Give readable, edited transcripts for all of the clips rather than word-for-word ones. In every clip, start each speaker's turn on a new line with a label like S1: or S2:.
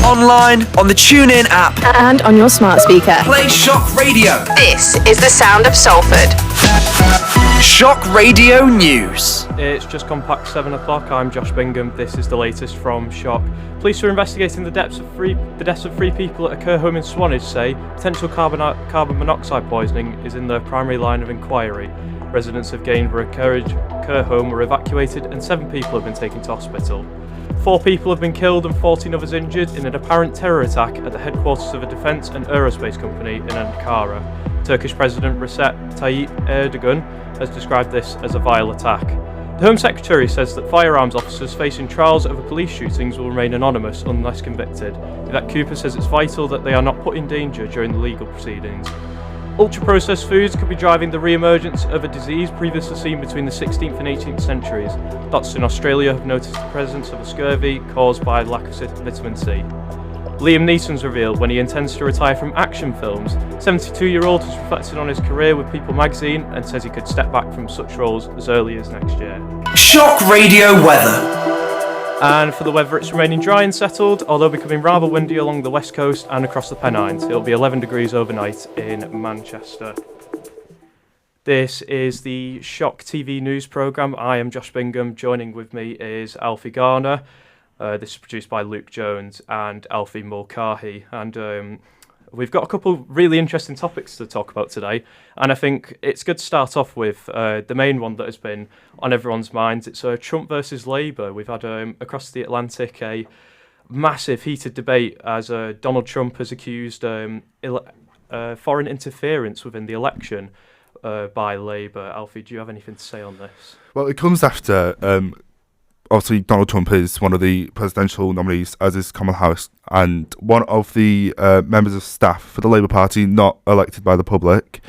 S1: online, on the TuneIn app,
S2: and on your smart speaker.
S1: Play Shock Radio.
S2: This is the sound of Salford.
S1: Shock Radio News.
S3: It's just gone past 7 o'clock. I'm Josh Bingham. This is the latest from Shock. Police are investigating the deaths of three people at a care home in Swanage say potential carbon monoxide poisoning is in their primary line of inquiry. Residents of Gainsborough care home were evacuated and 7 people have been taken to hospital. 4 people have been killed and 14 others injured in an apparent terror attack at the headquarters of a defence and aerospace company in Ankara. Turkish President Recep Tayyip Erdogan has described this as a vile attack. The Home Secretary says that firearms officers facing trials over police shootings will remain anonymous unless convicted. Yvette Cooper says it's vital that they are not put in danger during the legal proceedings. Ultra-processed foods could be driving the re-emergence of a disease previously seen between the 16th and 18th centuries. Doctors in Australia have noticed the presence of a scurvy caused by lack of vitamin C. Liam Neeson's revealed when he intends to retire from action films. 72-year-old has reflected on his career with People magazine and says he could step back from such roles as early as next year.
S1: Shock Radio weather.
S3: And for the weather, it's remaining dry and settled, although becoming rather windy along the west coast and across the Pennines. It'll be 11 degrees overnight in Manchester. This is the Shock TV news programme. I am Josh Bingham. Joining with me is Alfie Garner. This is produced by Luke Jones and Alfie Mulcahy. And we've got a couple really interesting topics to talk about today. And I think it's good to start off with the main one that has been on everyone's minds. It's Trump versus Labour. We've had across the Atlantic a massive heated debate as Donald Trump has accused foreign interference within the election by Labour. Alfie, do you have anything to say on this?
S4: Well, it comes after... obviously, Donald Trump is one of the presidential nominees, as is Kamala Harris, and one of the members of staff for the Labour Party, not elected by the public,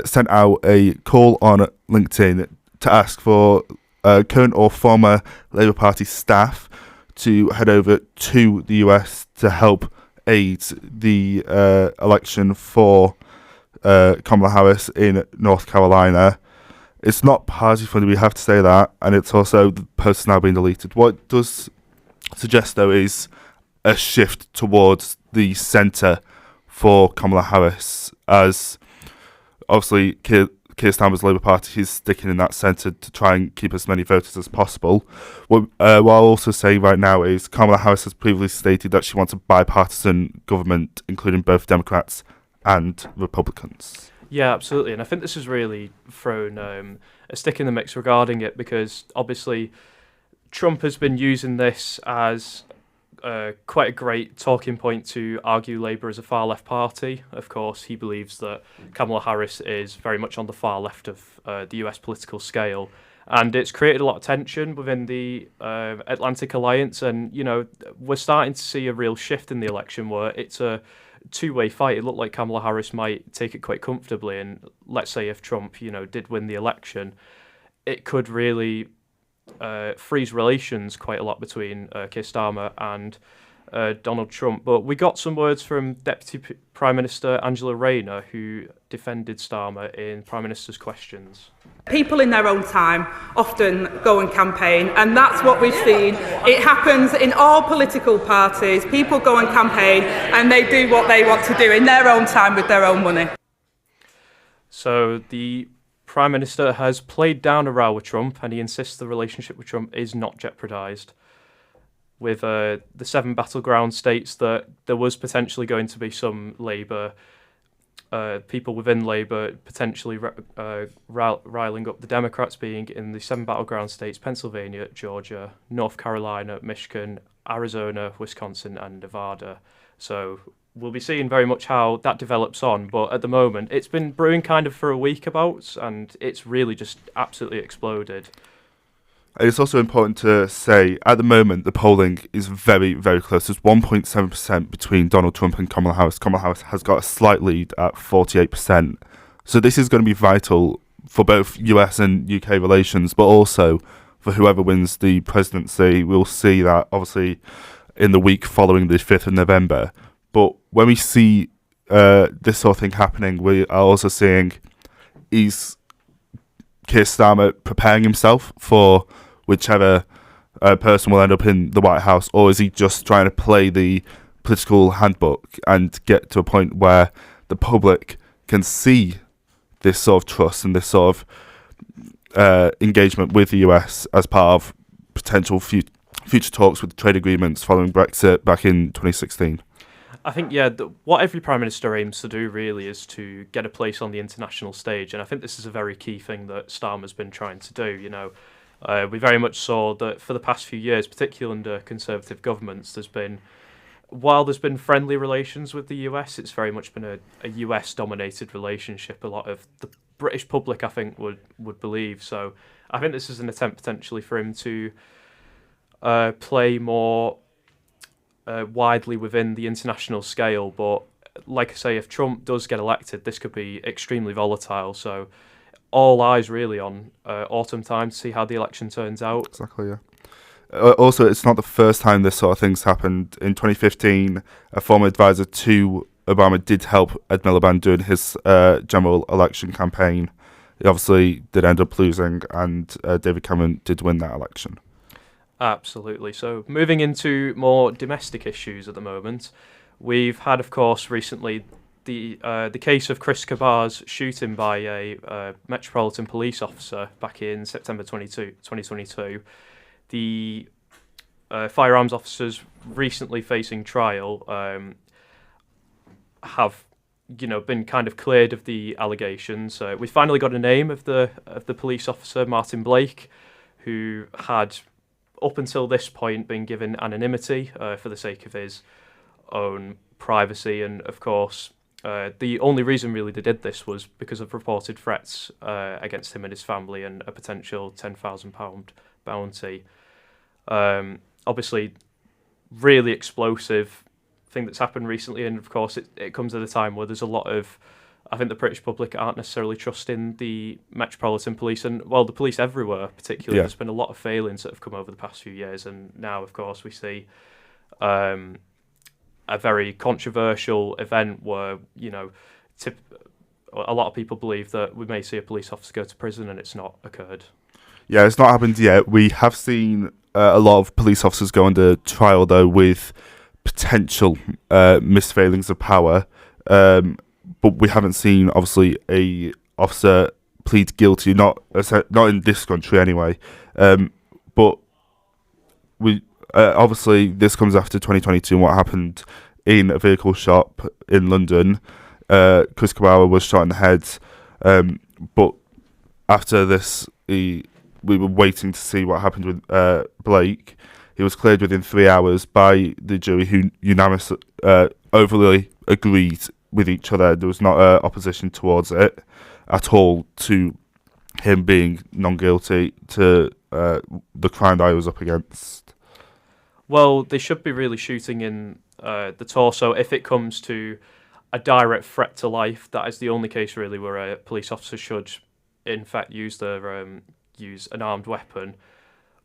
S4: sent out a call on LinkedIn to ask for current or former Labour Party staff to head over to the US to help aid the election for Kamala Harris in North Carolina. It's not party funded, we have to say that, and it's also the post now being deleted. What it does suggest, though, is a shift towards the centre for Kamala Harris, as obviously Keir Starmer's Labour Party is sticking in that centre to try and keep as many voters as possible. What I'll also say right now is Kamala Harris has previously stated that she wants a bipartisan government, including both Democrats and Republicans.
S3: Yeah, absolutely. And I think this has really thrown a stick in the mix regarding it, because obviously Trump has been using this as quite a great talking point to argue Labour as a far-left party. Of course, he believes that Kamala Harris is very much on the far left of the US political scale. And it's created a lot of tension within the Atlantic Alliance. And, you know, we're starting to see a real shift in the election where it's a two-way fight. It looked like Kamala Harris might take it quite comfortably, and let's say if Trump, did win the election, it could really freeze relations quite a lot between Keir Starmer and Donald Trump. But we got some words from Deputy Prime Minister Angela Rayner, who defended Starmer in Prime Minister's Questions.
S5: People in their own time often go and campaign, and that's what we've seen. It happens in all political parties. People go and campaign and they do what they want to do in their own time with their own money. So the Prime Minister has played down a row with Trump, and he insists the relationship with Trump is not jeopardised. With the 7 battleground states, that there was potentially going to be some Labour people within Labour potentially riling up the Democrats, being in the 7 battleground states: Pennsylvania, Georgia, North Carolina, Michigan, Arizona, Wisconsin and Nevada. So we'll be seeing very much how that develops on, but at the moment it's been brewing kind of for a week about, and it's really just absolutely exploded.
S4: It's also important to say, at the moment, the polling is very, very close. There's 1.7% between Donald Trump and Kamala Harris. Kamala Harris has got a slight lead at 48%. So this is going to be vital for both US and UK relations, but also for whoever wins the presidency. We'll see that, obviously, in the week following the 5th of November. But when we see this sort of thing happening, we are also seeing is Keir Starmer preparing himself for whichever person will end up in the White House, or is he just trying to play the political handbook and get to a point where the public can see this sort of trust and this sort of engagement with the US as part of potential future talks with trade agreements following Brexit back in 2016.
S3: I think, yeah, what every Prime Minister aims to do really is to get a place on the international stage, and I think this is a very key thing that Starmer's been trying to do. You know, we very much saw that for the past few years, particularly under Conservative governments, while there's been friendly relations with the US, it's very much been a US-dominated relationship. A lot of the British public, I think, would believe. So I think this is an attempt potentially for him to play more widely within the international scale. But like I say, if Trump does get elected, this could be extremely volatile. So all eyes really on autumn time to see how the election turns out.
S4: Exactly, yeah. Also, it's not the first time this sort of thing's happened. In 2015, a former advisor to Obama did help Ed Miliband during his general election campaign. He obviously did end up losing, and David Cameron did win that election.
S3: Absolutely. So moving into more domestic issues at the moment, we've had, of course, recently the case of Chris Kabar's shooting by a Metropolitan Police officer back in September 2022. The firearms officers recently facing trial have, been kind of cleared of the allegations. We finally got a name of the police officer, Martin Blake, who had up until this point been given anonymity for the sake of his own privacy, and of course the only reason really they did this was because of reported threats against him and his family and a potential £10,000 bounty. Obviously, really explosive thing that's happened recently, and of course it comes at a time where there's a lot of, I think the British public aren't necessarily trusting the Metropolitan Police and, well, the police everywhere particularly. Yeah. There's been a lot of failings that have come over the past few years, and now, of course, we see a very controversial event where, a lot of people believe that we may see a police officer go to prison, and it's not occurred.
S4: Yeah, it's not happened yet. We have seen a lot of police officers go under trial, though, with potential misfailings of power. But we haven't seen, obviously, a officer plead guilty, not in this country anyway. But we obviously this comes after 2022 and what happened in a vehicle shop in London. Chris Kabar was shot in the head, but after this, we were waiting to see what happened with Blake. He was cleared within 3 hours by the jury, who unanimously overly agreed with each other. There was not opposition towards it at all to him being non-guilty to the crime that I was up against.
S3: Well, they should be really shooting in the torso if it comes to a direct threat to life. That is the only case really where a police officer should, in fact, use an armed weapon.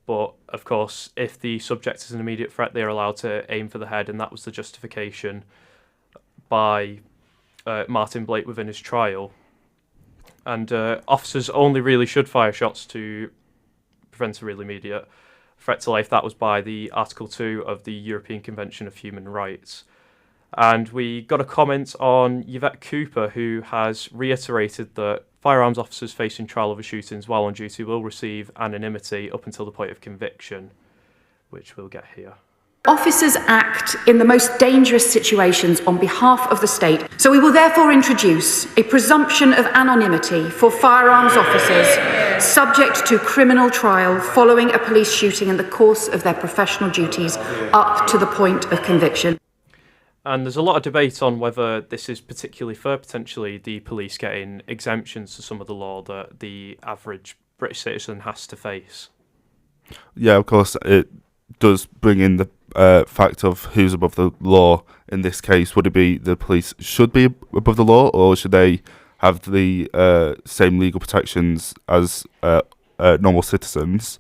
S3: But of course, if the subject is an immediate threat, they are allowed to aim for the head, and that was the justification by Martin Blake within his trial. And officers only really should fire shots to prevent a real immediate threat to life. That was by the Article 2 of the European Convention of Human Rights. And we got a comment on Yvette Cooper, who has reiterated that firearms officers facing trial over shootings while on duty will receive anonymity up until the point of conviction, which we'll get here.
S6: Officers act in the most dangerous situations on behalf of the state, so we will therefore introduce a presumption of anonymity for firearms officers subject to criminal trial following a police shooting in the course of their professional duties up to the point of conviction.
S3: And there's a lot of debate on whether this is particularly for potentially the police getting exemptions to some of the law that the average British citizen has to face.
S4: Yeah, of course, it does bring in the fact of who's above the law. In this case, would it be the police should be above the law, or should they have the same legal protections as normal citizens?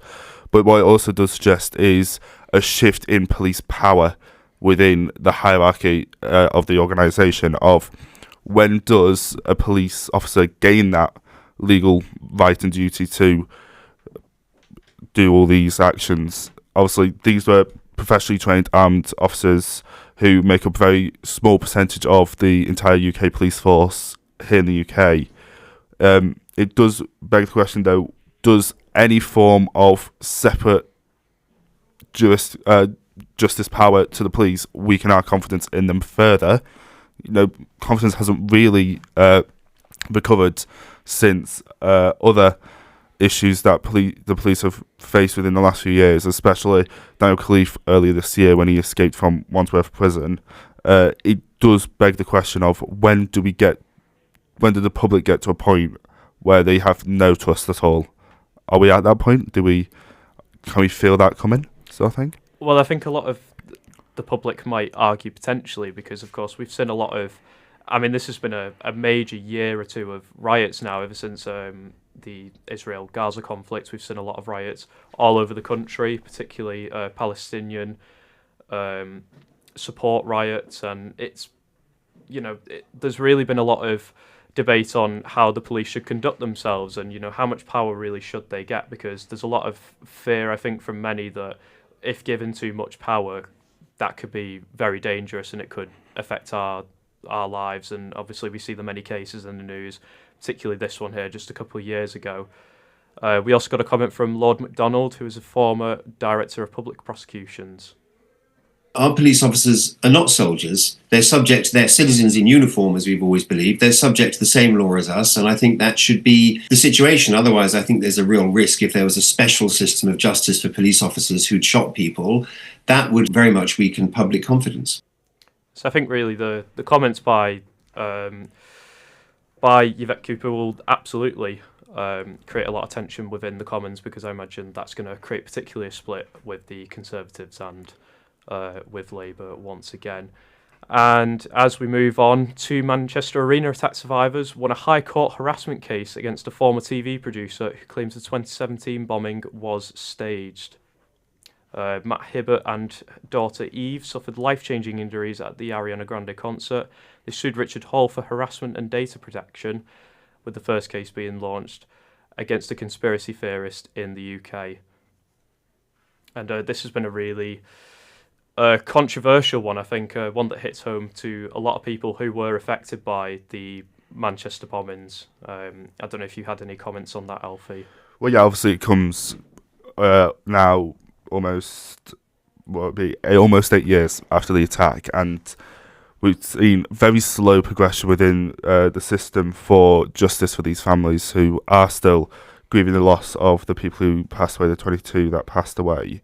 S4: But what it also does suggest is a shift in police power within the hierarchy of the organisation of when does a police officer gain that legal right and duty to do all these actions. Obviously, these were professionally trained armed officers who make up a very small percentage of the entire UK police force here in the UK. It does beg the question, though, does any form of separate justice power to the police weaken our confidence in them further? Confidence hasn't really recovered since other issues that the police have faced within the last few years, especially Daniel Khalif earlier this year when he escaped from Wandsworth Prison. It does beg the question of when do the public get to a point where they have no trust at all? Are we at that point? Can we feel that coming, sort of thing?
S3: Well, I think a lot of the public might argue potentially, because of course we've seen a lot of, this has been a major year or two of riots now ever since the Israel-Gaza conflict. We've seen a lot of riots all over the country, particularly Palestinian support riots, and there's really been a lot of debate on how the police should conduct themselves and how much power really should they get, because there's a lot of fear, I think, from many that if given too much power, that could be very dangerous and it could affect our lives. And obviously we see the many cases in the news, particularly this one here just a couple of years ago. We also got a comment from Lord MacDonald, who is a former Director of Public Prosecutions.
S7: Our police officers are not soldiers. They're citizens in uniform, as we've always believed. They're subject to the same law as us, and I think that should be the situation. Otherwise, I think there's a real risk if there was a special system of justice for police officers who'd shot people. That would very much weaken public confidence.
S3: So I think really the comments by Yvette Cooper will absolutely create a lot of tension within the Commons, because I imagine that's going to create particularly a split with the Conservatives and with Labour once again. And as we move on, 2 Manchester Arena attack survivors won a High Court harassment case against a former TV producer who claims the 2017 bombing was staged. Matt Hibbert and daughter Eve suffered life-changing injuries at the Ariana Grande concert. They sued Richard Hall for harassment and data protection, with the first case being launched against a conspiracy theorist in the UK. And this has been a really controversial one, I think, one that hits home to a lot of people who were affected by the Manchester bombings. I don't know if you had any comments on that, Alfie.
S4: Well, yeah, obviously it comes now almost 8 years after the attack, and we've seen very slow progression within the system for justice for these families who are still grieving the loss of the people who passed away, the 22 that passed away.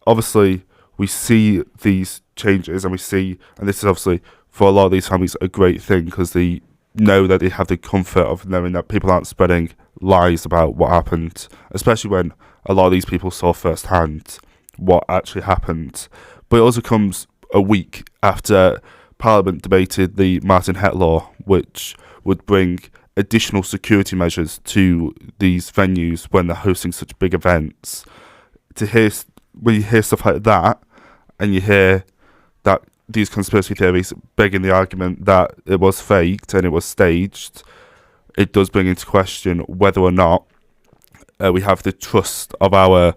S4: Obviously, we see these changes, and this is obviously for a lot of these families a great thing, because they know that they have the comfort of knowing that people aren't spreading lies about what happened, especially when a lot of these people saw firsthand what actually happened. But it also comes a week after Parliament debated the Martin Hett law, which would bring additional security measures to these venues when they're hosting such big events. When you hear stuff like that, and you hear that these conspiracy theories begging the argument that it was faked and it was staged, it does bring into question whether or not we have the trust of our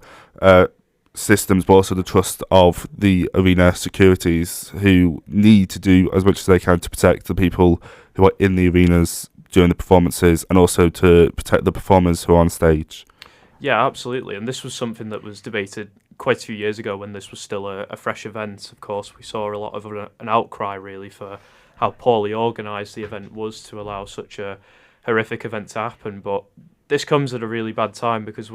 S4: systems, but also the trust of the arena securities, who need to do as much as they can to protect the people who are in the arenas during the performances, and also to protect the performers who are on stage.
S3: Yeah, absolutely. And this was something that was debated quite a few years ago when this was still a fresh event. Of course, we saw a lot of an outcry really for how poorly organised the event was to allow such a horrific event to happen. But this comes at a really bad time, because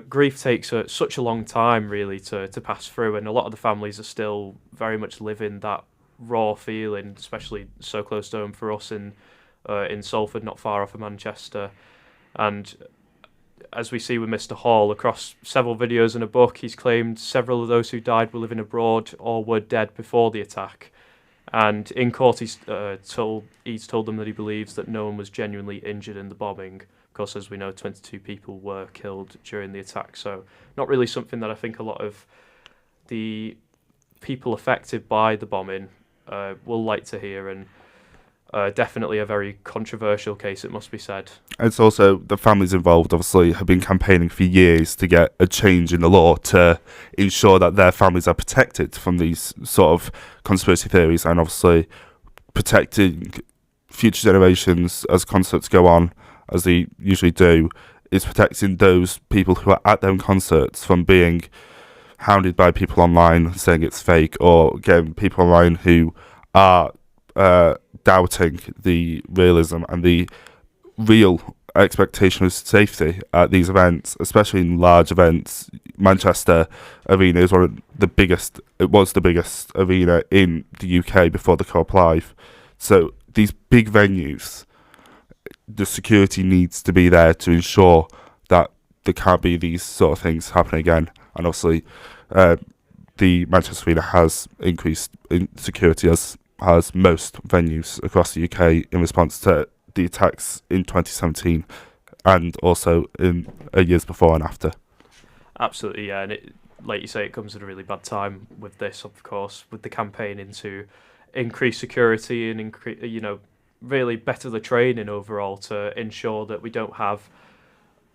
S3: grief takes such a long time really to pass through, and a lot of the families are still very much living that raw feeling, especially so close to home for us in Salford, not far off of Manchester. And as we see with Mr. Hall, across several videos and a book, he's claimed several of those who died were living abroad or were dead before the attack. And in court, he's told them that he believes that no one was genuinely injured in the bombing. Of course, as we know, 22 people were killed during the attack. So not really something that I think a lot of the people affected by the bombing will like to hear. And Definitely a very controversial case, it must be said.
S4: It's also the families involved obviously have been campaigning for years to get a change in the law to ensure that their families are protected from these sort of conspiracy theories, and obviously protecting future generations as concerts go on, as they usually do, is protecting those people who are at them concerts from being hounded by people online saying it's fake, or getting people online who are doubting the realism and the real expectation of safety at these events, especially in large events. Manchester Arena is one of the biggest. It was the biggest arena in the UK before the Co-op Live. So these big venues, the security needs to be there to ensure that there can't be these sort of things happening again. And obviously, the Manchester Arena has increased in security, as has most venues across the UK, in response to the attacks in 2017 and also in years before and after.
S3: Absolutely, yeah, and it, like you say, it comes at a really bad time with this, of course, with the campaign into increase security and really better the training overall to ensure that we don't have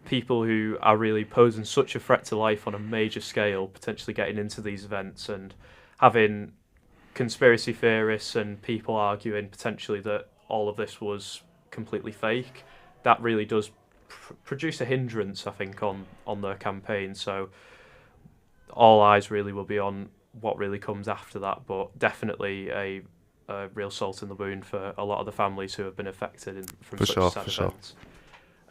S3: people who are really posing such a threat to life on a major scale potentially getting into these events, and having conspiracy theorists and people arguing potentially that all of this was completely fake. That really does produce a hindrance, I think, on their campaign. So all eyes really will be on what really comes after that, but definitely a real salt in the wound for a lot of the families who have been affected from such sad events.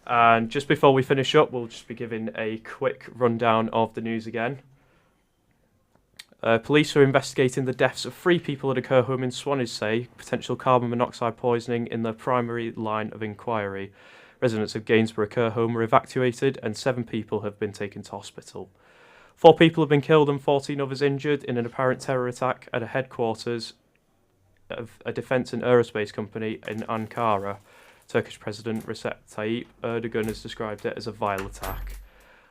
S3: And just before we finish up, we'll just be giving a quick rundown of the news again. Police are investigating the deaths of 3 people at a care home in Swansea, potential carbon monoxide poisoning in their primary line of inquiry. Residents of Gainsborough care home were evacuated and 7 people have been taken to hospital. 4 people have been killed and 14 others injured in an apparent terror attack at a headquarters of a defence and aerospace company in Ankara. Turkish President Recep Tayyip Erdogan has described it as a vile attack.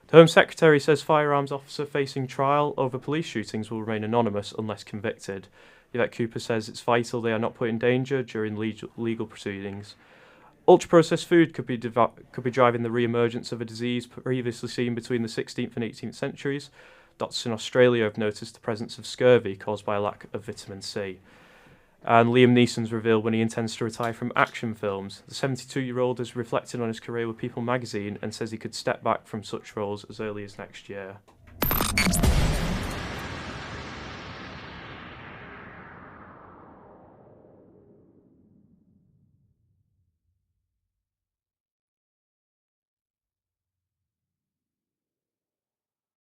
S3: The Home Secretary says firearms officer facing trial over police shootings will remain anonymous unless convicted. Yvette Cooper says it's vital they are not put in danger during legal proceedings. Ultra-processed food could be driving the re-emergence of a disease previously seen between the 16th and 18th centuries. Doctors in Australia have noticed the presence of scurvy caused by a lack of vitamin C. And Liam Neeson's revealed when he intends to retire from action films. The 72-year-old has reflected on his career with People magazine and says he could step back from such roles as early as next year.